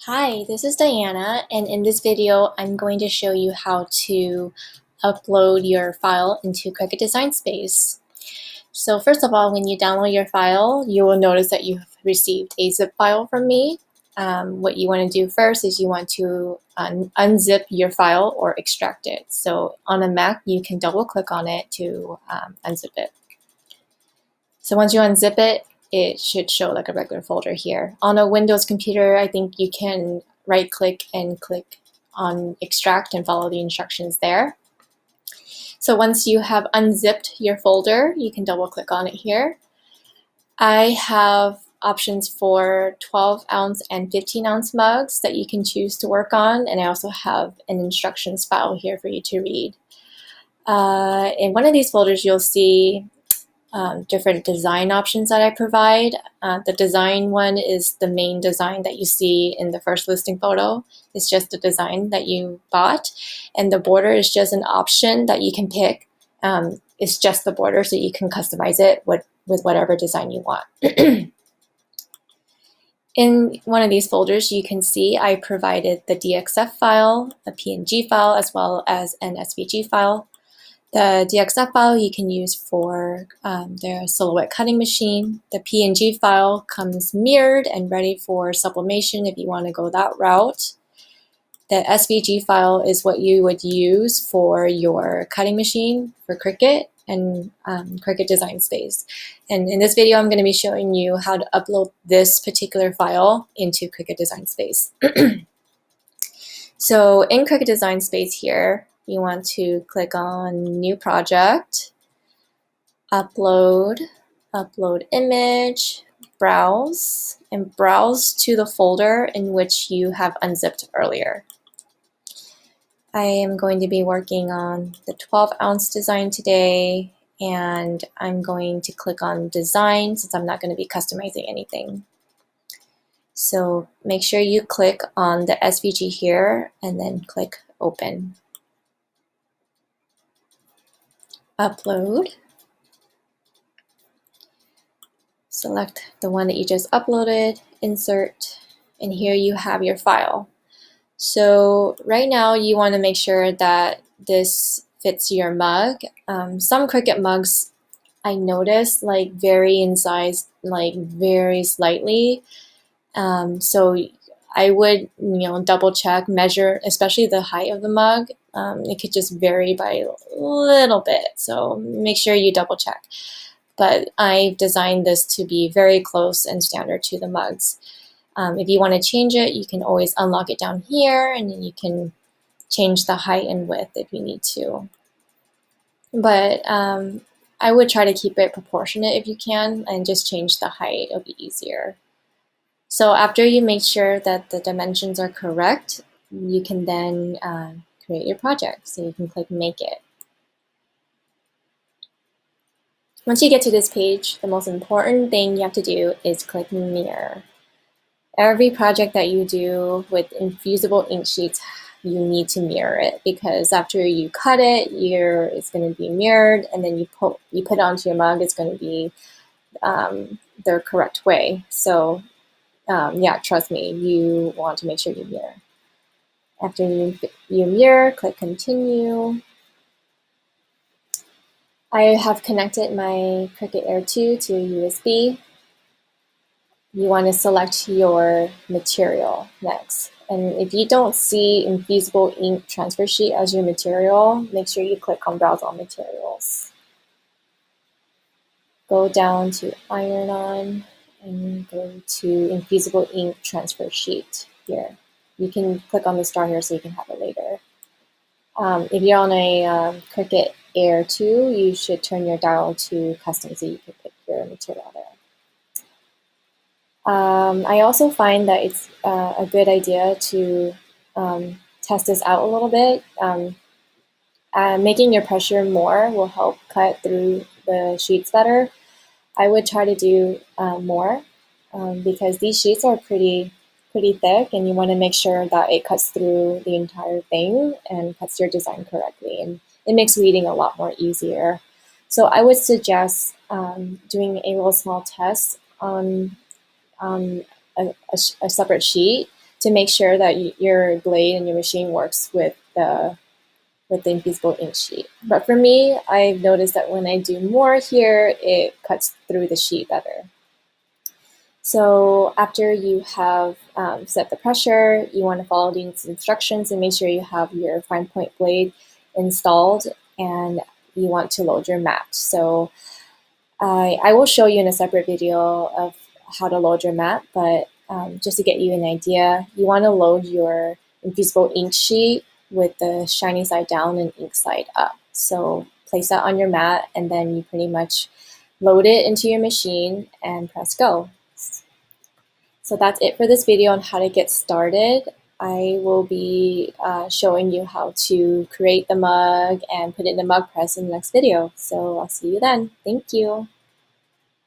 Hi, this is Diana, and in this video, I'm going to show you how to upload your file into Cricut Design Space. So first of all, when you download your file, you will notice that you have received a zip file from me. What you want to do first is you want to unzip your file or extract it. So on a Mac, you can double click on it to unzip it. So once you unzip it, it should show like a regular folder here. On a Windows computer, I think you can right click and click on extract and follow the instructions there. So once you have unzipped your folder, you can double click on it here. I have options for 12-ounce and 15-ounce mugs that you can choose to work on, and I also have an instructions file here for you to read. In one of these folders, you'll see different design options that I provide. The design one is the main design that you see in the first listing photo. It's just the design that you bought, and the border is just an option that you can pick. It's just the border, so you can customize it with whatever design you want. In one of these folders, you can see I provided the DXF file, a PNG file, as well as an SVG file. The DXF file you can use for the silhouette cutting machine. The PNG file comes mirrored and ready for sublimation if you want to go that route. The SVG file is what you would use for your cutting machine for Cricut and Cricut Design Space. And in this video, I'm going to be showing you how to upload this particular file into Cricut Design Space. So in Cricut Design Space here, you want to click on New Project, Upload, Upload Image, Browse, and browse to the folder in which you have unzipped earlier. I am going to be working on the 12-ounce design today, and I'm going to click on Design since I'm not going to be customizing anything. So make sure you click on the SVG here and then click Open. Upload. Select the one that you just uploaded, insert, and here you have your file. So right now you want to make sure that this fits your mug. Some Cricut mugs I noticed like vary in size like very slightly. So I would double check, measure, especially the height of the mug. It could just vary by a little bit, so make sure you double check. But I've designed this to be very close and standard to the mugs. If you want to change it, you can always unlock it down here, and then you can change the height and width if you need to. But I would try to keep it proportionate if you can, and just change the height. It'll be easier. So after you make sure that the dimensions are correct, you can then create your project. So you can click Make It. Once you get to this page, the most important thing you have to do is click Mirror. Every project that you do with Infusible ink sheets, you need to mirror it, because after you cut it, it's going to be mirrored, and then you put it onto your mug, it's going to be the correct way. So yeah, trust me, you want to make sure you mirror. After you mirror, click Continue. I have connected my Cricut Air 2 to USB. You want to select your material next. And if you don't see Infusible ink transfer sheet as your material, make sure you click on Browse All Materials. Go down to Iron On and go to Infusible ink transfer sheet here. You can click on the star here so you can have it later. If you're on a Cricut Air 2, you should turn your dial to custom so you can pick your material there. I also find that it's a good idea to test this out a little bit. Making your pressure more will help cut through the sheets better. I would try to do more because these sheets are pretty thick, and you want to make sure that it cuts through the entire thing and cuts your design correctly, and it makes reading a lot more easier. So I would suggest doing a little small test on a separate sheet to make sure that your blade and your machine works with the Infusible ink sheet. But for me, I've noticed that when I do more here, it cuts through the sheet better. So after you have set the pressure, you want to follow these instructions and make sure you have your fine point blade installed, and you want to load your mat. So I will show you in a separate video of how to load your mat, but just to get you an idea, you want to load your Infusible ink sheet with the shiny side down and ink side up. So place that on your mat, and then you pretty much load it into your machine and press go. So that's it for this video on how to get started. I will be showing you how to create the mug and put it in the mug press in the next video. So I'll see you then. Thank you.